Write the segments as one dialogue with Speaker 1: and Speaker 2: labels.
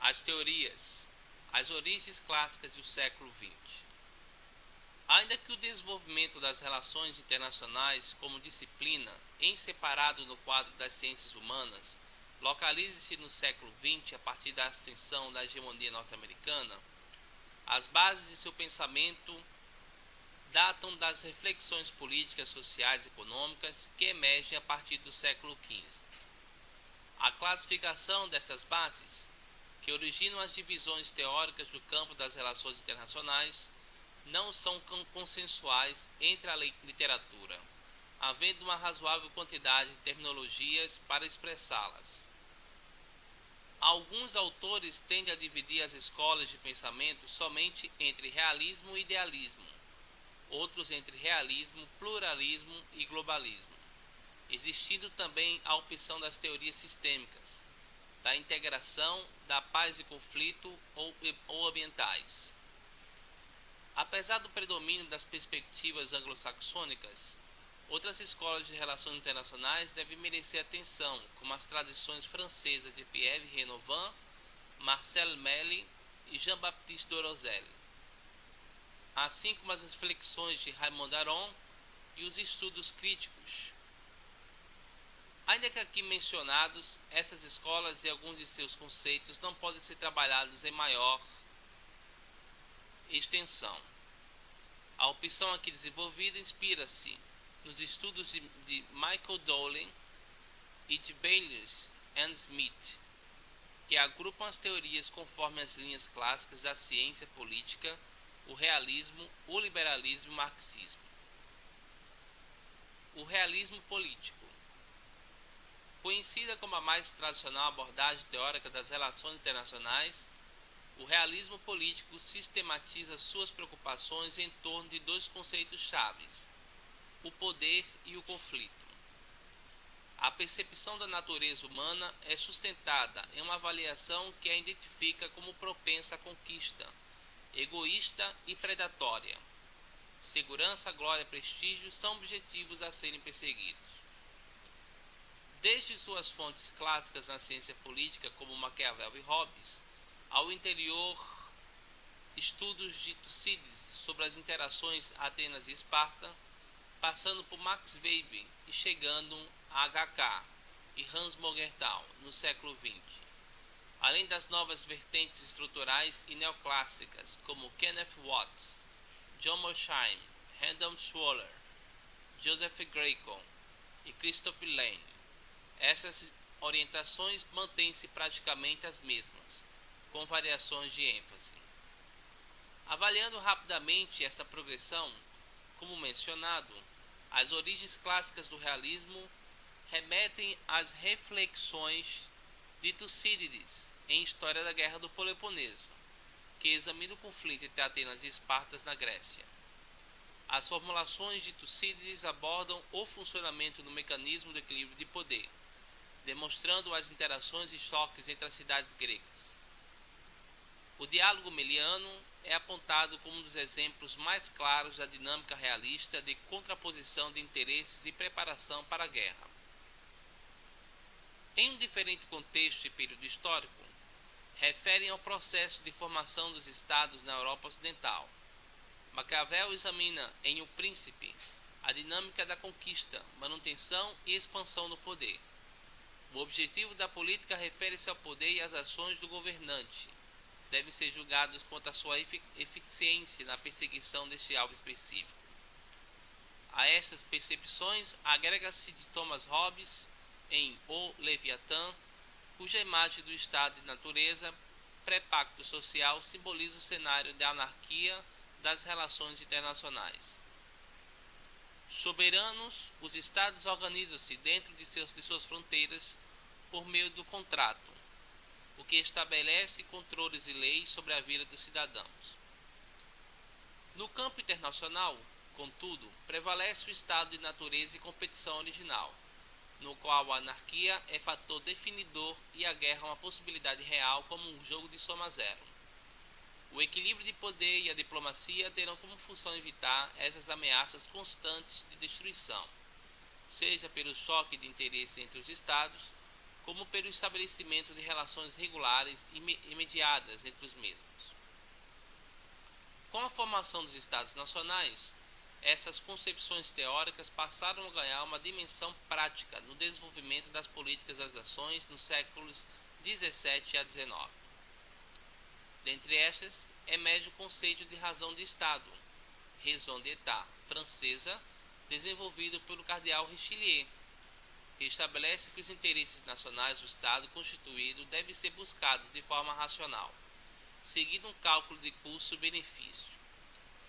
Speaker 1: As teorias. As origens clássicas do século XX. Ainda que o desenvolvimento das relações internacionais como disciplina, em separado no quadro das ciências humanas, localize-se no século XX a partir da ascensão da hegemonia norte-americana, as bases de seu pensamento datam das reflexões políticas, sociais e econômicas que emergem a partir do século XV. A classificação destas bases, que originam as divisões teóricas do campo das relações internacionais, não são consensuais entre a literatura, havendo uma razoável quantidade de terminologias para expressá-las. Alguns autores tendem a dividir as escolas de pensamento somente entre realismo e idealismo, outros entre realismo, pluralismo e globalismo, existindo também a opção das teorias sistêmicas, da integração, da paz e conflito ou ambientais. Apesar do predomínio das perspectivas anglo-saxônicas, outras escolas de relações internacionais devem merecer atenção, como as tradições francesas de Pierre Renouvin, Marcel Melly e Jean-Baptiste Dorosel, assim como as reflexões de Raymond Aron e os estudos críticos. Ainda que aqui mencionados, essas escolas e alguns de seus conceitos não podem ser trabalhados em maior extensão. A opção aqui desenvolvida inspira-se nos estudos de Michael Dowling e de Bayliss and Smith, que agrupam as teorias conforme as linhas clássicas da ciência política, o realismo, o liberalismo e o marxismo. O realismo político. Conhecida como a mais tradicional abordagem teórica das relações internacionais, o realismo político sistematiza suas preocupações em torno de dois conceitos chaves: o poder e o conflito. A percepção da natureza humana é sustentada em uma avaliação que a identifica como propensa à conquista, egoísta e predatória. Segurança, glória e prestígio são objetivos a serem perseguidos. Desde suas fontes clássicas na ciência política, como Maquiavel e Hobbes, ao interior estudos de Tucídides sobre as interações Atenas e Esparta, passando por Max Weber e chegando a H.K. e Hans Morgenthau no século XX, além das novas vertentes estruturais e neoclássicas como Kenneth Watts, John Mearsheimer, Randall Schroeder, Joseph Greco e Christopher Lane. Essas orientações mantêm-se praticamente as mesmas, com variações de ênfase. Avaliando rapidamente essa progressão, como mencionado, as origens clássicas do realismo remetem às reflexões de Tucídides em História da Guerra do Peloponeso, que examina o conflito entre Atenas e Esparta na Grécia. As formulações de Tucídides abordam o funcionamento do mecanismo do equilíbrio de poder, demonstrando as interações e choques entre as cidades gregas. O diálogo meliano é apontado como um dos exemplos mais claros da dinâmica realista de contraposição de interesses e preparação para a guerra. Em um diferente contexto e período histórico, referem ao processo de formação dos estados na Europa Ocidental. Maquiavel examina em O Príncipe a dinâmica da conquista, manutenção e expansão do poder. O objetivo da política refere-se ao poder e às ações do governante. Devem ser julgados quanto à sua eficiência na perseguição deste alvo específico. A estas percepções agrega-se de Thomas Hobbes em O Leviatã, cuja imagem do estado de natureza pré-pacto social simboliza o cenário de anarquia das relações internacionais. Soberanos, os estados organizam-se dentro de suas fronteiras por meio do contrato, o que estabelece controles e leis sobre a vida dos cidadãos. No campo internacional, contudo, prevalece o estado de natureza e competição original, no qual a anarquia é fator definidor e a guerra uma possibilidade real como um jogo de soma zero. O equilíbrio de poder e a diplomacia terão como função evitar essas ameaças constantes de destruição, seja pelo choque de interesse entre os estados, como pelo estabelecimento de relações regulares e mediadas entre os mesmos. Com a formação dos Estados nacionais, essas concepções teóricas passaram a ganhar uma dimensão prática no desenvolvimento das políticas das nações nos séculos 17 a 19. Dentre estas, emerge o conceito de razão de Estado, raison d'État, francesa, desenvolvido pelo cardeal Richelieu, que estabelece que os interesses nacionais do Estado constituído devem ser buscados de forma racional, seguindo um cálculo de custo-benefício,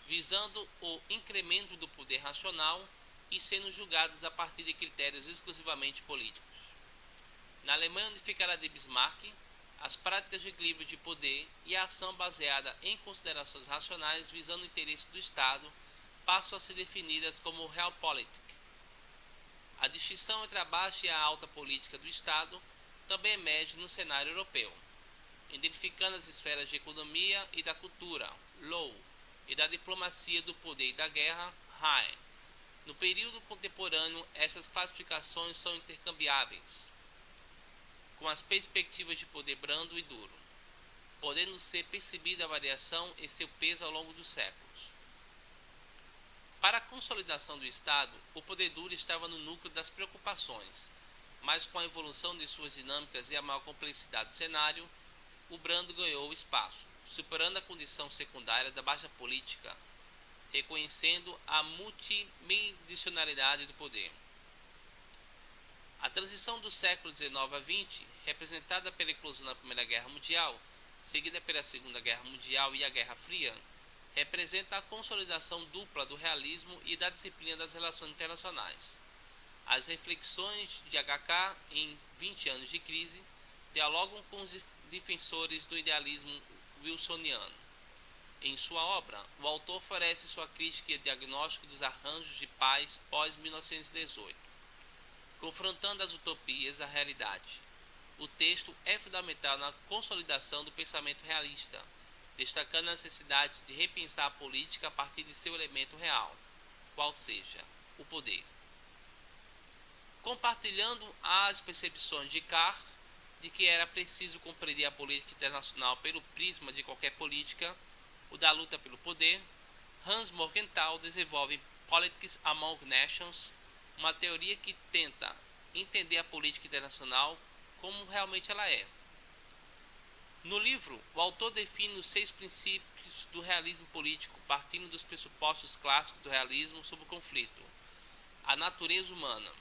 Speaker 1: visando o incremento do poder racional e sendo julgados a partir de critérios exclusivamente políticos. Na Alemanha unificada de Bismarck, as práticas de equilíbrio de poder e a ação baseada em considerações racionais visando o interesse do Estado passam a ser definidas como Realpolitik. A distinção entre a baixa e a alta política do Estado também emerge no cenário europeu, identificando as esferas de economia e da cultura, Law, e da diplomacia do poder e da guerra, High. No período contemporâneo, essas classificações são intercambiáveis, com as perspectivas de poder brando e duro, podendo ser percebida a variação em seu peso ao longo dos séculos. Para a consolidação do Estado, o poder duro estava no núcleo das preocupações, mas com a evolução de suas dinâmicas e a maior complexidade do cenário, o brando ganhou espaço, superando a condição secundária da baixa política, reconhecendo a multidimensionalidade do poder. A transição do século XIX a XX, representada pela eclosão da Primeira Guerra Mundial, seguida pela Segunda Guerra Mundial e a Guerra Fria, representa a consolidação dupla do realismo e da disciplina das relações internacionais. As reflexões de HK em 20 anos de crise dialogam com os defensores do idealismo wilsoniano. Em sua obra, o autor oferece sua crítica e diagnóstico dos arranjos de paz pós-1918, confrontando as utopias à realidade. O texto é fundamental na consolidação do pensamento realista, destacando a necessidade de repensar a política a partir de seu elemento real, qual seja, o poder. Compartilhando as percepções de Carr de que era preciso compreender a política internacional pelo prisma de qualquer política, o da luta pelo poder, Hans Morgenthau desenvolve Politics Among Nations, uma teoria que tenta entender a política internacional como realmente ela é. No livro, o autor define os 6 princípios do realismo político, partindo dos pressupostos clássicos do realismo sobre o conflito: a natureza humana,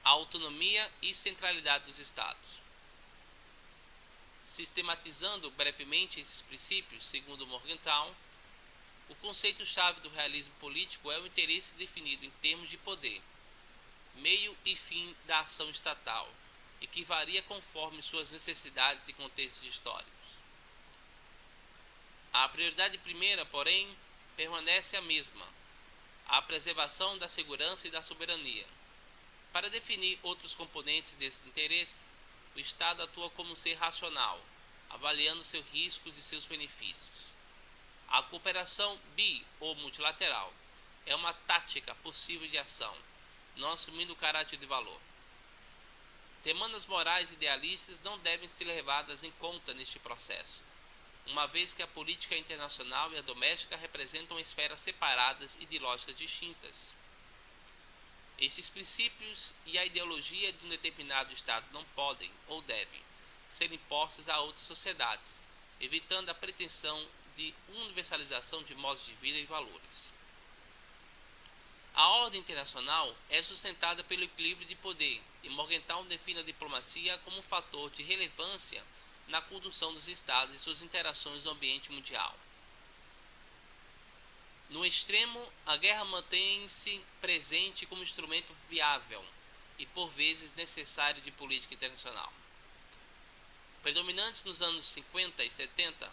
Speaker 1: a autonomia e centralidade dos Estados. Sistematizando brevemente esses princípios, segundo Morgenthau, o conceito-chave do realismo político é o interesse definido em termos de poder, meio e fim da ação estatal, e que varia conforme suas necessidades e contextos históricos. A prioridade primeira, porém, permanece a mesma: a preservação da segurança e da soberania. Para definir outros componentes desses interesses, o Estado atua como um ser racional, avaliando seus riscos e seus benefícios. A cooperação bi- ou multilateral é uma tática possível de ação, não assumindo o caráter de valor. Demandas morais idealistas não devem ser levadas em conta neste processo, uma vez que a política internacional e a doméstica representam esferas separadas e de lógicas distintas. Estes princípios e a ideologia de um determinado Estado não podem ou devem ser impostos a outras sociedades, evitando a pretensão de universalização de modos de vida e valores. A ordem internacional é sustentada pelo equilíbrio de poder, e Morgenthau define a diplomacia como um fator de relevância na condução dos Estados e suas interações no ambiente mundial. No extremo, a guerra mantém-se presente como instrumento viável e, por vezes, necessário de política internacional. Predominantes nos anos 50 e 70,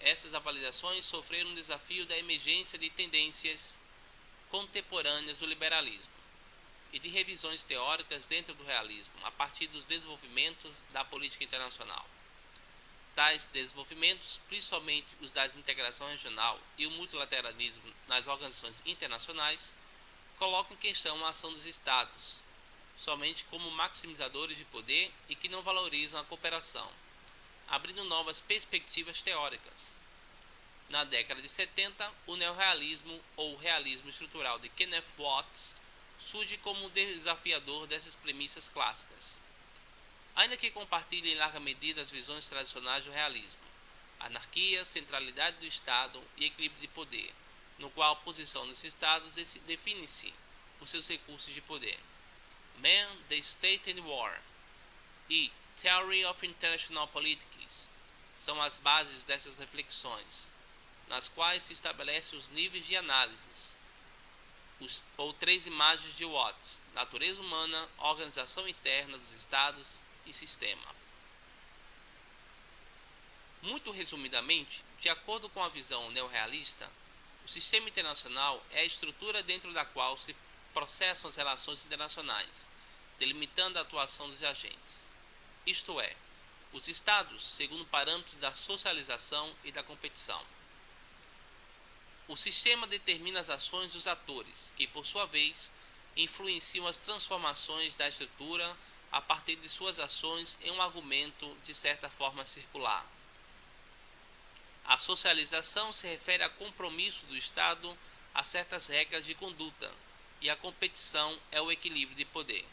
Speaker 1: essas avaliações sofreram um desafio da emergência de tendências contemporâneas do liberalismo e de revisões teóricas dentro do realismo, a partir dos desenvolvimentos da política internacional. Tais desenvolvimentos, principalmente os da integração regional e o multilateralismo nas organizações internacionais, colocam em questão a ação dos Estados, somente como maximizadores de poder e que não valorizam a cooperação, abrindo novas perspectivas teóricas. Na década de 70, o neorrealismo ou realismo estrutural de Kenneth Watts surge como desafiador dessas premissas clássicas. Ainda que compartilhe em larga medida as visões tradicionais do realismo, anarquia, centralidade do Estado e equilíbrio de poder, no qual a posição dos Estados define-se por seus recursos de poder. Man, the State and War e Theory of International Politics são as bases dessas reflexões, nas quais se estabelecem os níveis de análise, ou três imagens de Watts: natureza humana, organização interna dos Estados e sistema. Muito resumidamente, de acordo com a visão neorrealista, o sistema internacional é a estrutura dentro da qual se processam as relações internacionais, delimitando a atuação dos agentes. Isto é, os Estados, segundo parâmetros da socialização e da competição. O sistema determina as ações dos atores, que, por sua vez, influenciam as transformações da estrutura a partir de suas ações em um argumento de certa forma circular. A socialização se refere a compromisso do Estado a certas regras de conduta, e a competição é o equilíbrio de poder.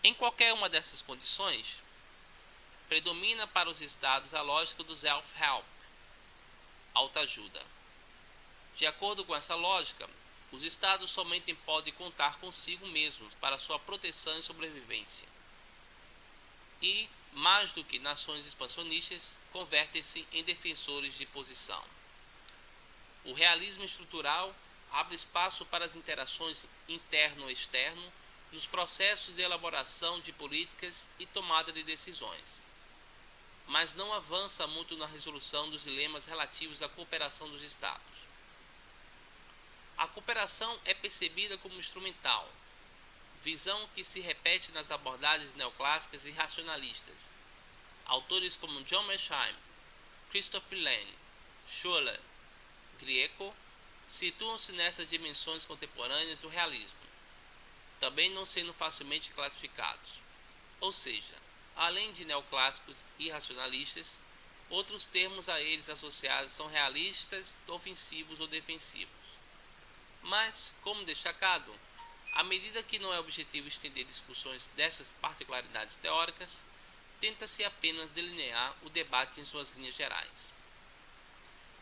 Speaker 1: Em qualquer uma dessas condições, predomina para os Estados a lógica do self-help, autoajuda. De acordo com essa lógica, os Estados somente podem contar consigo mesmos para sua proteção e sobrevivência. E, mais do que nações expansionistas, convertem-se em defensores de posição. O realismo estrutural abre espaço para as interações interno-externo nos processos de elaboração de políticas e tomada de decisões, mas não avança muito na resolução dos dilemas relativos à cooperação dos Estados. A cooperação é percebida como instrumental, visão que se repete nas abordagens neoclássicas e racionalistas. Autores como John Mearsheimer, Christopher Lane, Schuller, Grieco situam-se nessas dimensões contemporâneas do realismo, também não sendo facilmente classificados. Ou seja, além de neoclássicos e racionalistas, outros termos a eles associados são realistas, ofensivos ou defensivos. Mas, como destacado, à medida que não é objetivo estender discussões destas particularidades teóricas, tenta-se apenas delinear o debate em suas linhas gerais.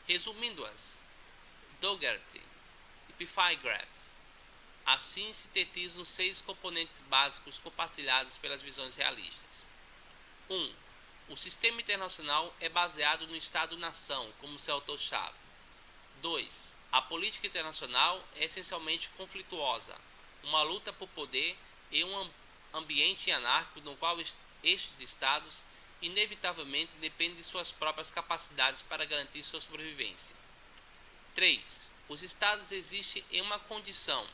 Speaker 1: Resumindo-as, Dougherty e Pythagoras assim sintetizam 6 componentes básicos compartilhados pelas visões realistas. 1. O sistema internacional é baseado no Estado-nação como seu autor-chave. 2. A política internacional é essencialmente conflituosa, uma luta por poder em um ambiente anárquico no qual estes Estados inevitavelmente dependem de suas próprias capacidades para garantir sua sobrevivência. 3. Os Estados existem em uma condição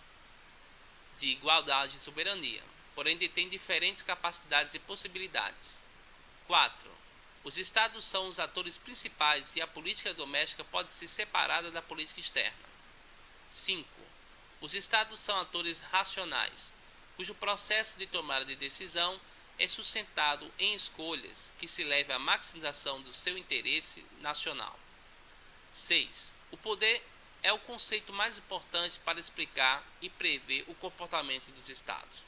Speaker 1: de igualdade e soberania, porém detêm diferentes capacidades e possibilidades. 4. Os Estados são os atores principais e a política doméstica pode ser separada da política externa. 5. Os Estados são atores racionais, cujo processo de tomada de decisão é sustentado em escolhas que se levem à maximização do seu interesse nacional. 6. O poder é o conceito mais importante para explicar e prever o comportamento dos Estados.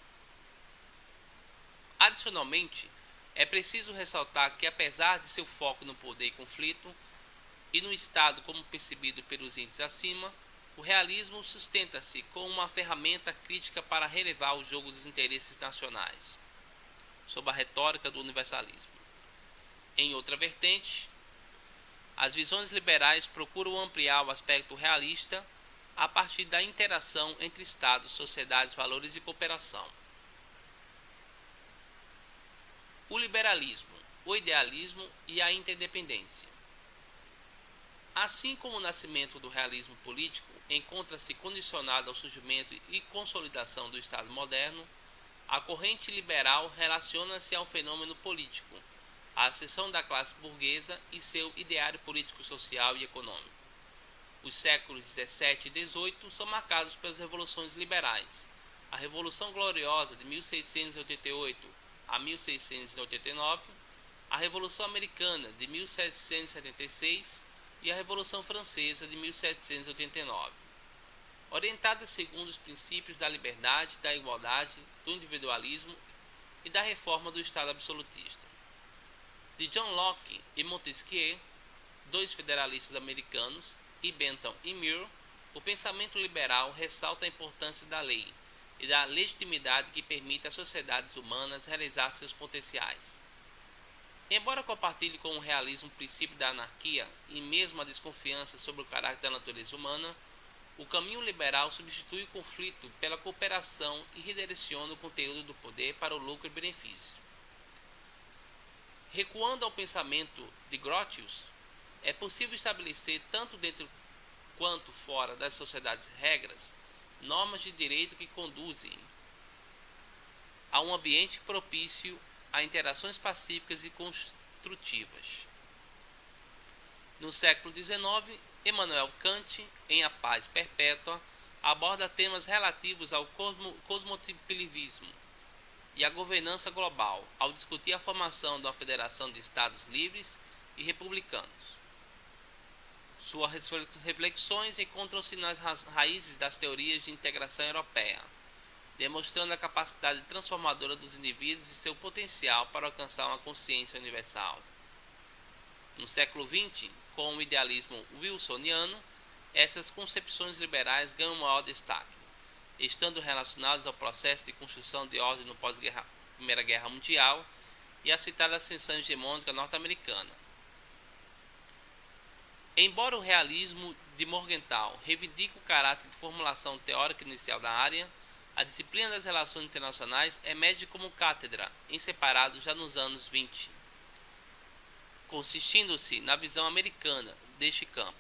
Speaker 1: Adicionalmente, é preciso ressaltar que, apesar de seu foco no poder e conflito, e no Estado como percebido pelos índices acima, o realismo sustenta-se como uma ferramenta crítica para relevar o jogo dos interesses nacionais, sob a retórica do universalismo. Em outra vertente, as visões liberais procuram ampliar o aspecto realista a partir da interação entre Estados, sociedades, valores e cooperação. O liberalismo, o idealismo e a interdependência. Assim como o nascimento do realismo político encontra-se condicionado ao surgimento e consolidação do Estado moderno, a corrente liberal relaciona-se a um fenômeno político, a ascensão da classe burguesa e seu ideário político, social e econômico. Os séculos XVII e XVIII são marcados pelas revoluções liberais, a Revolução Gloriosa de 1688 a 1689, a Revolução Americana de 1776 e a Revolução Francesa de 1789, orientadas segundo os princípios da liberdade, da igualdade, do individualismo e da reforma do Estado absolutista. De John Locke e Montesquieu, dois federalistas americanos, e Bentham e Mill, o pensamento liberal ressalta a importância da lei e da legitimidade que permite às sociedades humanas realizar seus potenciais. Embora compartilhe com o realismo o princípio da anarquia e mesmo a desconfiança sobre o caráter da natureza humana, o caminho liberal substitui o conflito pela cooperação e redireciona o conteúdo do poder para o lucro e benefício. Recuando ao pensamento de Grotius, é possível estabelecer tanto dentro quanto fora das sociedades regras, normas de direito que conduzem a um ambiente propício a interações pacíficas e construtivas. No século XIX, Immanuel Kant, em A Paz Perpétua, aborda temas relativos ao cosmopolitismo e à governança global, ao discutir a formação de uma federação de Estados livres e republicanos. Suas reflexões encontram-se nas raízes das teorias de integração europeia, demonstrando a capacidade transformadora dos indivíduos e seu potencial para alcançar uma consciência universal. No século XX, com o idealismo wilsoniano, essas concepções liberais ganham maior destaque, estando relacionadas ao processo de construção de ordem no pós-Primeira Guerra Mundial e à citada ascensão hegemônica norte-americana. Embora o realismo de Morgenthau reivindique o caráter de formulação teórica inicial da área, a disciplina das relações internacionais emerge como cátedra, em separado já nos anos 20, consistindo-se na visão americana deste campo.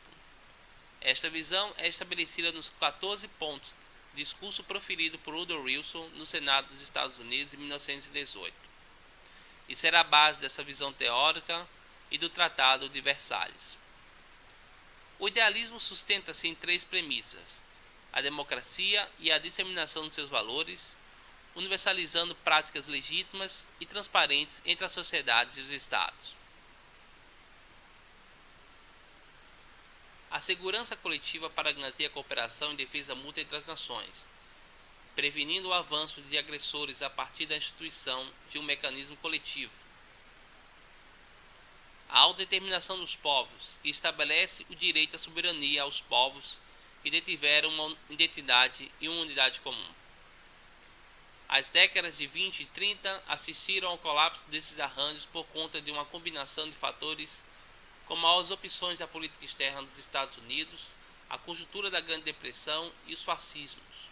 Speaker 1: Esta visão é estabelecida nos 14 pontos, discurso proferido por Woodrow Wilson no Senado dos Estados Unidos em 1918, e será a base dessa visão teórica e do Tratado de Versalhes. O idealismo sustenta-se em três premissas: a democracia e a disseminação de seus valores, universalizando práticas legítimas e transparentes entre as sociedades e os estados. A segurança coletiva para garantir a cooperação e defesa mútua entre as nações, prevenindo o avanço de agressores a partir da instituição de um mecanismo coletivo. A autodeterminação dos povos, que estabelece o direito à soberania aos povos que detiveram uma identidade e uma unidade comum. As décadas de 20 e 30 assistiram ao colapso desses arranjos por conta de uma combinação de fatores como as opções da política externa dos Estados Unidos, a conjuntura da Grande Depressão e os fascismos.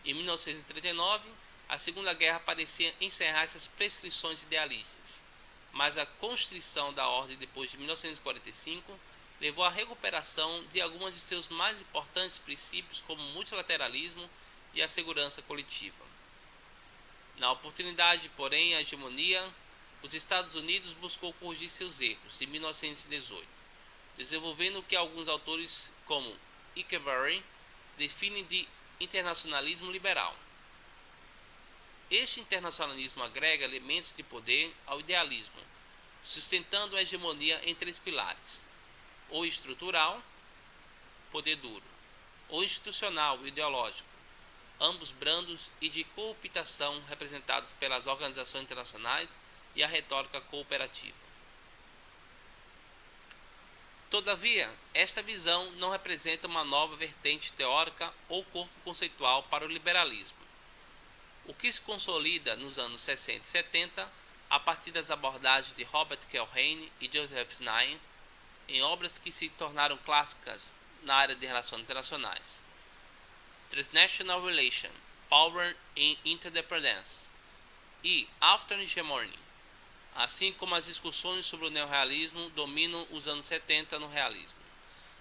Speaker 1: Em 1939, a Segunda Guerra parecia encerrar essas prescrições idealistas, mas a constrição da ordem depois de 1945 levou à recuperação de alguns de seus mais importantes princípios, como o multilateralismo e a segurança coletiva. Na oportunidade, porém, a hegemonia, os Estados Unidos buscou corrigir seus erros de 1918, desenvolvendo o que alguns autores, como Echeverry, definem de internacionalismo liberal. Este internacionalismo agrega elementos de poder ao idealismo, sustentando a hegemonia em três pilares: ou estrutural, poder duro, ou institucional e ideológico, ambos brandos e de cooptação representados pelas organizações internacionais e a retórica cooperativa. Todavia, esta visão não representa uma nova vertente teórica ou corpo conceitual para o liberalismo, o que se consolida nos anos 60 e 70 a partir das abordagens de Robert Keohane e Joseph Nye em obras que se tornaram clássicas na área de relações internacionais: Transnational Relation, Power and Interdependence e After Hegemony, assim como as discussões sobre o neorrealismo dominam os anos 70 no realismo.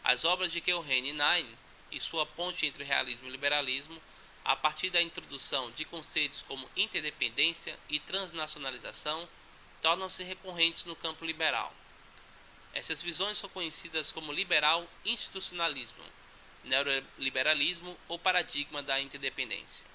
Speaker 1: As obras de Keohane e Nye e sua ponte entre o realismo e o liberalismo, a partir da introdução de conceitos como interdependência e transnacionalização, tornam-se recorrentes no campo liberal. Essas visões são conhecidas como liberal institucionalismo, neoliberalismo ou paradigma da interdependência.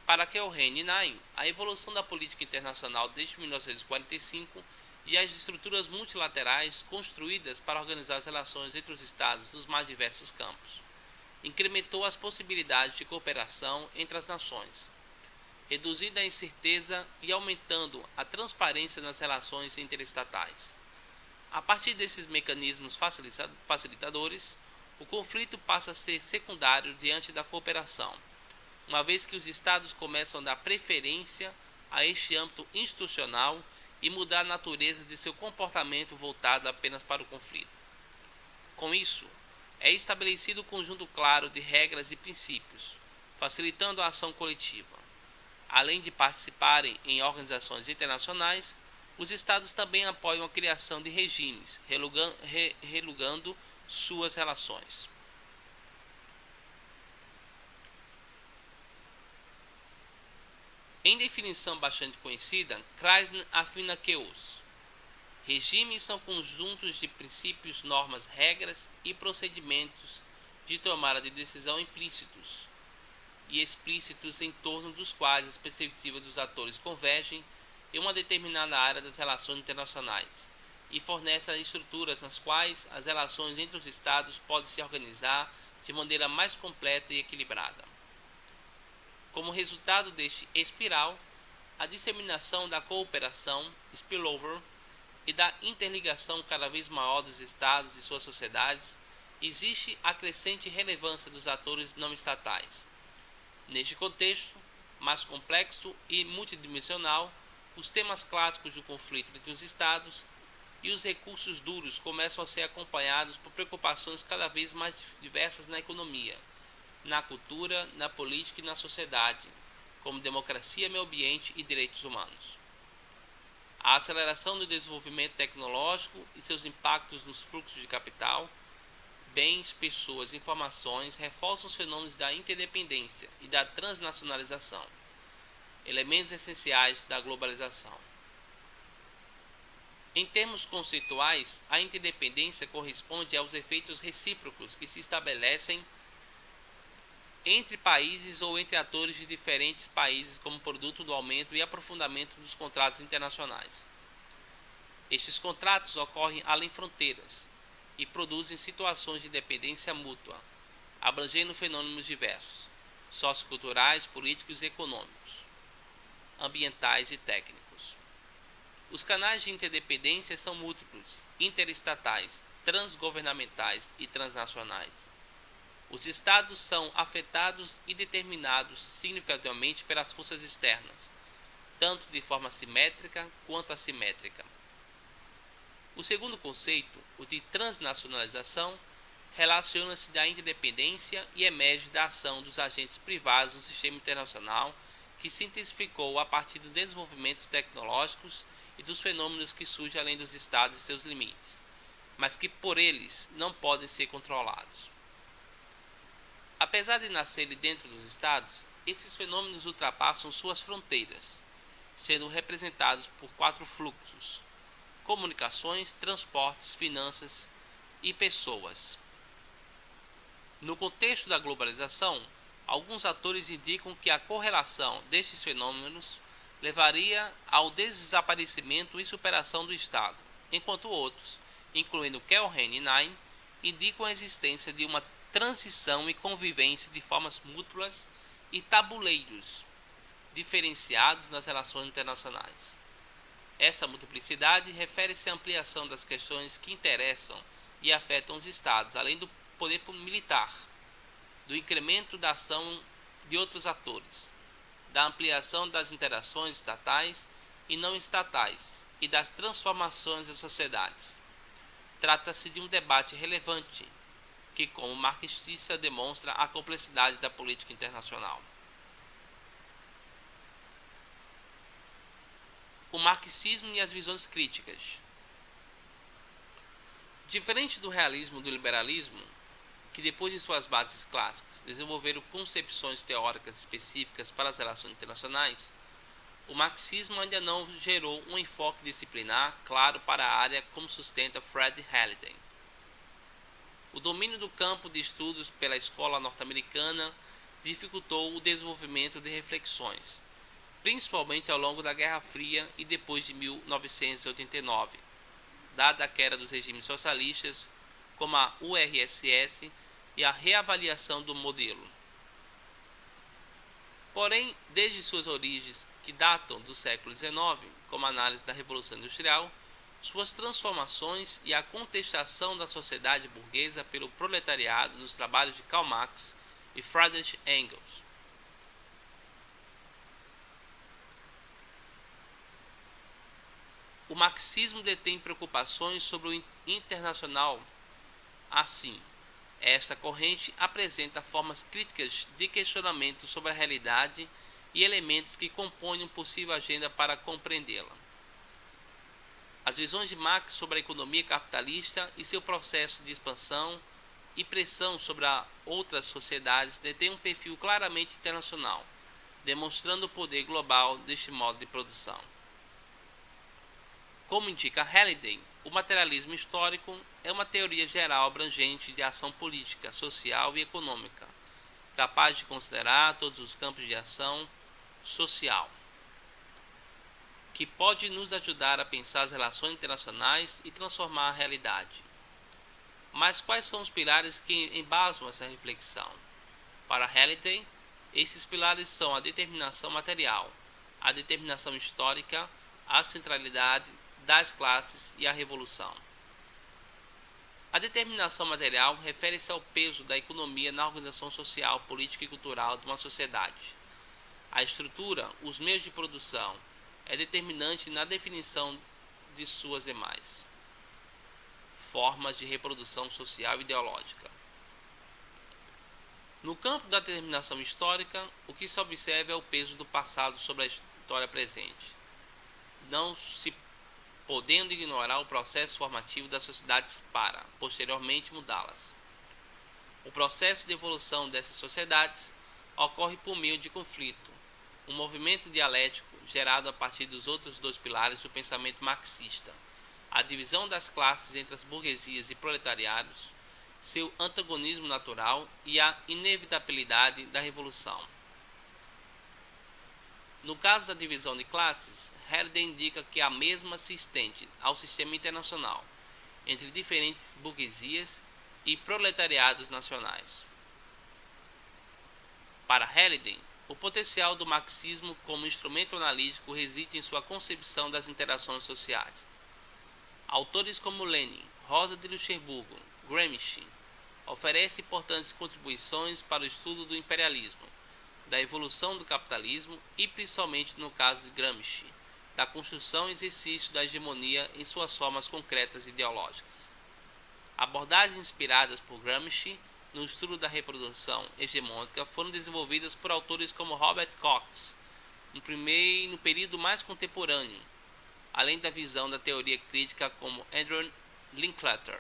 Speaker 1: Para Keohane Naim, a evolução da política internacional desde 1945 e as estruturas multilaterais construídas para organizar as relações entre os Estados nos mais diversos campos incrementou as possibilidades de cooperação entre as nações, reduzindo a incerteza e aumentando a transparência nas relações interestatais. A partir desses mecanismos facilitadores, o conflito passa a ser secundário diante da cooperação, uma vez que os Estados começam a dar preferência a este âmbito institucional e mudar a natureza de seu comportamento voltado apenas para o conflito. Com isso, é estabelecido um conjunto claro de regras e princípios, facilitando a ação coletiva. Além de participarem em organizações internacionais, os Estados também apoiam a criação de regimes, relugando suas relações. Em definição bastante conhecida, Krasner afirma que os regimes são conjuntos de princípios, normas, regras e procedimentos de tomada de decisão implícitos e explícitos em torno dos quais as perspectivas dos atores convergem em uma determinada área das relações internacionais e fornece as estruturas nas quais as relações entre os Estados podem se organizar de maneira mais completa e equilibrada. Como resultado deste espiral, a disseminação da cooperação, spillover, e da interligação cada vez maior dos Estados e suas sociedades, existe a crescente relevância dos atores não estatais. Neste contexto, mais complexo e multidimensional, os temas clássicos do conflito entre os Estados e os recursos duros começam a ser acompanhados por preocupações cada vez mais diversas na economia, na cultura, na política e na sociedade, como democracia, meio ambiente e direitos humanos. A aceleração do desenvolvimento tecnológico e seus impactos nos fluxos de capital, bens, pessoas e informações reforçam os fenômenos da interdependência e da transnacionalização, elementos essenciais da globalização. Em termos conceituais, a interdependência corresponde aos efeitos recíprocos que se estabelecem entre países ou entre atores de diferentes países como produto do aumento e aprofundamento dos contratos internacionais. Estes contratos ocorrem além fronteiras e produzem situações de dependência mútua, abrangendo fenômenos diversos, socioculturais, políticos e econômicos, ambientais e técnicos. Os canais de interdependência são múltiplos, interestatais, transgovernamentais e transnacionais. Os Estados são afetados e determinados significativamente pelas forças externas, tanto de forma simétrica quanto assimétrica. O segundo conceito, o de transnacionalização, relaciona-se da interdependência e emerge da ação dos agentes privados do sistema internacional, que se intensificou a partir dos desenvolvimentos tecnológicos e dos fenômenos que surgem além dos Estados e seus limites, mas que por eles não podem ser controlados. Apesar de nascerem dentro dos Estados, esses fenômenos ultrapassam suas fronteiras, sendo representados por 4 fluxos: comunicações, transportes, finanças e pessoas. No contexto da globalização, alguns atores indicam que a correlação destes fenômenos levaria ao desaparecimento e superação do Estado, enquanto outros, incluindo Keohane Naim, indicam a existência de uma transição e convivência de formas múltiplas e tabuleiros diferenciados nas relações internacionais. Essa multiplicidade refere-se à ampliação das questões que interessam e afetam os Estados, além do poder militar, do incremento da ação de outros atores, da ampliação das interações estatais e não estatais e das transformações das sociedades. Trata-se de um debate relevante que, como marxista, demonstra a complexidade da política internacional. O marxismo e as visões críticas. Diferente do realismo e do liberalismo, que depois de suas bases clássicas desenvolveram concepções teóricas específicas para as relações internacionais, o marxismo ainda não gerou um enfoque disciplinar claro para a área, como sustenta Fred Halliday. O domínio do campo de estudos pela escola norte-americana dificultou o desenvolvimento de reflexões, principalmente ao longo da Guerra Fria e depois de 1989, dada a queda dos regimes socialistas, como a URSS, e a reavaliação do modelo. Porém, desde suas origens, que datam do século XIX, como a análise da Revolução Industrial, suas transformações e a contestação da sociedade burguesa pelo proletariado nos trabalhos de Karl Marx e Friedrich Engels. O marxismo detém preocupações sobre o internacional. Assim, esta corrente apresenta formas críticas de questionamento sobre a realidade e elementos que compõem uma possível agenda para compreendê-la. As visões de Marx sobre a economia capitalista e seu processo de expansão e pressão sobre outras sociedades detêm um perfil claramente internacional, demonstrando o poder global deste modo de produção. Como indica Halliday, o materialismo histórico é uma teoria geral abrangente de ação política, social e econômica, capaz de considerar todos os campos de ação social, que pode nos ajudar a pensar as relações internacionais e transformar a realidade. Mas quais são os pilares que embasam essa reflexão? Para Halliday, esses pilares são a determinação material, a determinação histórica, a centralidade das classes e a revolução. A determinação material refere-se ao peso da economia na organização social, política e cultural de uma sociedade. A estrutura, os meios de produção, é determinante na definição de suas demais formas de reprodução social e ideológica. No campo da determinação histórica, o que se observa é o peso do passado sobre a história presente, não se podendo ignorar o processo formativo das sociedades para, posteriormente, mudá-las. O processo de evolução dessas sociedades ocorre por meio de conflito, um movimento dialético gerado a partir dos outros dois pilares do pensamento marxista: a divisão das classes entre as burguesias e proletariados, seu antagonismo natural e a inevitabilidade da revolução. No caso da divisão de classes, Halliday indica que a mesma se estende ao sistema internacional, entre diferentes burguesias e proletariados nacionais. Para Halliday, o potencial do marxismo como instrumento analítico reside em sua concepção das interações sociais. Autores como Lenin, Rosa de Luxemburgo, Gramsci oferecem importantes contribuições para o estudo do imperialismo, da evolução do capitalismo e, principalmente no caso de Gramsci, da construção e exercício da hegemonia em suas formas concretas e ideológicas. Abordagens inspiradas por Gramsci no estudo da reprodução hegemônica foram desenvolvidas por autores como Robert Cox, no período mais contemporâneo, além da visão da teoria crítica como Andrew Linklater,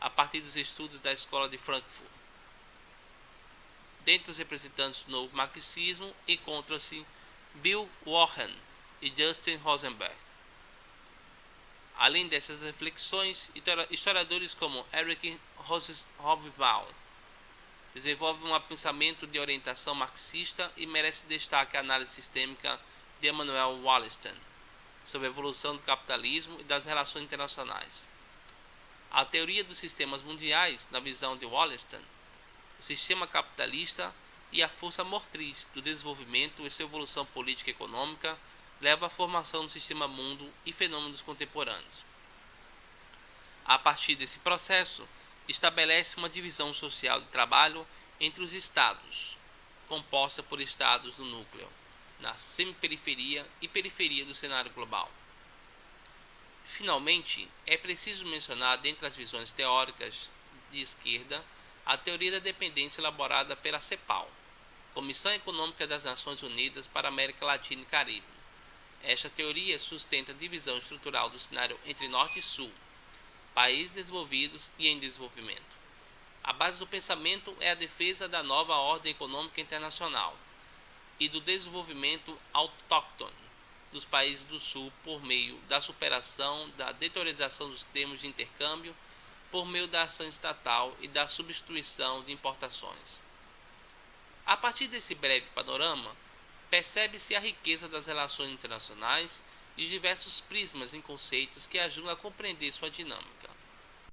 Speaker 1: a partir dos estudos da Escola de Frankfurt. Dentre os representantes do novo marxismo encontram-se Bill Warren e Justin Rosenberg. Além dessas reflexões, historiadores como Eric Hobsbawm desenvolvem um pensamento de orientação marxista e merece destaque a análise sistêmica de Emanuel Wallerstein sobre a evolução do capitalismo e das relações internacionais. A teoria dos sistemas mundiais, na visão de Wallerstein, o sistema capitalista e a força motriz do desenvolvimento e sua evolução política e econômica leva à formação do sistema mundo e fenômenos contemporâneos. A partir desse processo, estabelece uma divisão social de trabalho entre os estados, composta por estados do núcleo, na semiperiferia e periferia do cenário global. Finalmente, é preciso mencionar, dentre as visões teóricas de esquerda, a teoria da dependência elaborada pela CEPAL, Comissão Econômica das Nações Unidas para a América Latina e Caribe. Esta teoria sustenta a divisão estrutural do cenário entre Norte e Sul, países desenvolvidos e em desenvolvimento. A base do pensamento é a defesa da nova ordem econômica internacional e do desenvolvimento autóctone dos países do Sul por meio da superação da deteriorização dos termos de intercâmbio, por meio da ação estatal e da substituição de importações. A partir desse breve panorama, percebe-se a riqueza das relações internacionais e os diversos prismas e conceitos que ajudam a compreender sua dinâmica.